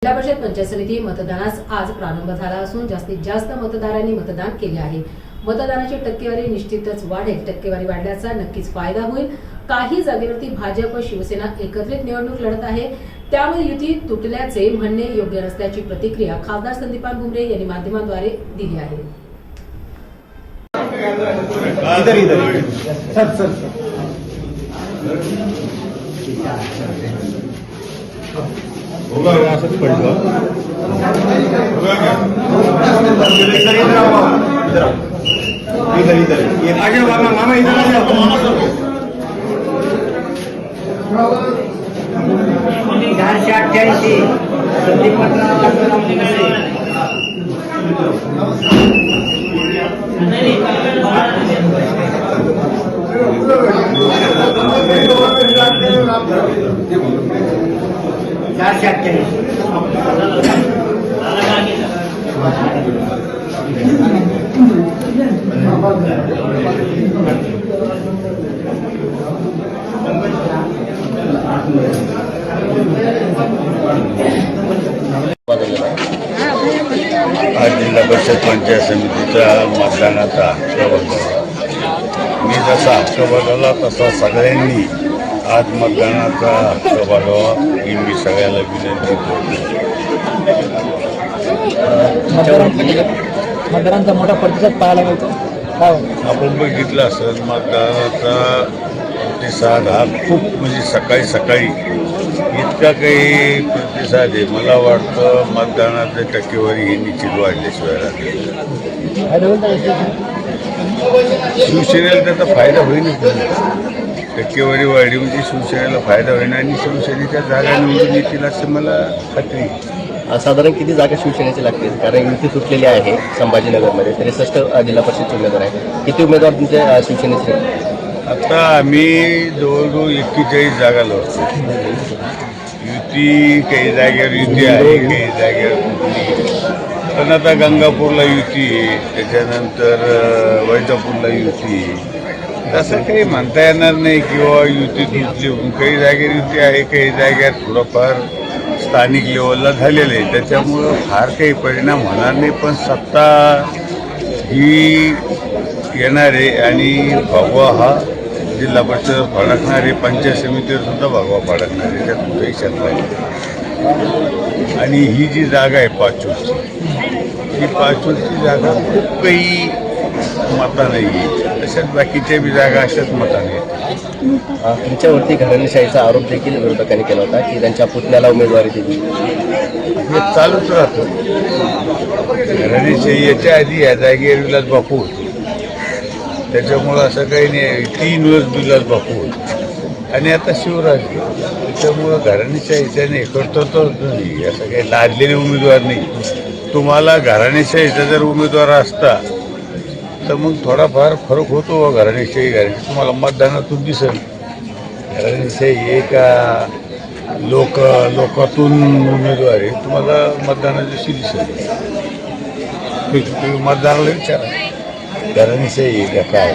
जिल्हा परिषद पंचायत समिती मतदानास आज प्रारंभ झाला असून जास्तीत जास्त मतदारांनी मतदान केले आहे। मतदानाची टक्केवारी निश्चितच वाढेल। टक्केवारी वाढल्याचा नक्कीच फायदा होईल। काही जागेवरती भाजप शिवसेना एकत्रित निवडणूक लढत आहे, त्यामुळे युती तुटल्याचे म्हणणे योग्य नसल्याची प्रतिक्रिया खासदार संदीपान भुमरे यांनी माध्यमांद्वारे दिली आहे। होगा असंच पडलं होगा क्या इधर ये आगे वाला मामा इधर आ जाओ। 488 आज जिल्हा परिषद पंचायत समितीच्या मतदानाचा हक्क बजावला। मी जसा हक्क बजावला तसा सगळ्यांनी आज मतदानाचा हक्क बजावा ही मी सगळ्याला विनंती करतो। मतदारांचा मोठा प्रतिसाद पाहायला मिळतो। आपण बघितलं असेल मतदानाचा प्रतिसाद हा खूप म्हणजे सकाळी सकाळी इतका काही प्रतिसाद आहे। मला वाटतं मतदानाची टक्केवारी ही निश्चित वाढल्याशिवाय शिवसेनेला त्याचा फायदा होईल। टक्केवारी वाढली म्हणजे शिवसेनेला फायदा होईल आणि शिवसेनेच्या जागा निवडून येतील असं मला खात्री आहे। साधारण किती जागा शिवसेनेची लागतील? कारण युती सुटलेली आहे संभाजीनगरमध्ये, 63 जिल्हा परिषद उमेदवार आहे। किती उमेदवार तुमच्या शिवसेनेचे? आता आम्ही जवळजवळ 41 जागा लढतो। युती काही जागेवर युती आहे, काही जागेवर पण आता गंगापूरला युती आहे, त्याच्यानंतर वैजापूरला युती आहे। तसं काही म्हणता येणार नाही किंवा युती तुटली। काही जागेवर युती आहे, काही जागेत थोडंफार स्थानिक लेवलला झालेलं आहे, त्याच्यामुळं फार काही परिणाम होणार नाही। पण सत्ता ही येणार आहे आणि भगवा हा जिल्हा परिषद फडकणार आहे, पंचायत समितीवर सुद्धा भगवा फडकणार आहे, त्यात कुठेही शंका नाही। आणि ही जी जागा आहे पाचूरची, ही पाचूरची जागा खूप काही मता नाही आहे, तशाच बाकीच्या बी जागा अशाच मता नाही। तुमच्यावरती घराणेशाहीचा आरोप देखील विरोधकांनी केला होता की त्यांच्या पुतण्याला उमेदवारी दिली। हे चालूच राहतं। घराणेशाही याच्या आधी या जागेवर विलास बापू होते, त्याच्यामुळं असं काही नाही। 3 वर्ष विलास बापू होते आणि आता शिवराज, त्याच्यामुळं घराणेशाहीचा नाही करतो नाही, असं काही लादलेले उमेदवार नाही। तुम्हाला घराणेशाहीचा जर उमेदवार असता तर मग थोडाफार फरक होतो। घराणेशाही तुम्हाला मतदानातून दिसेल। घराणेशाही एका लोकातून उमेदवार आहे, तुम्हाला मतदानाच्या दिवशी दिसेल। तुम्ही मतदाराला विचारा घराणेशाही आहे का काय।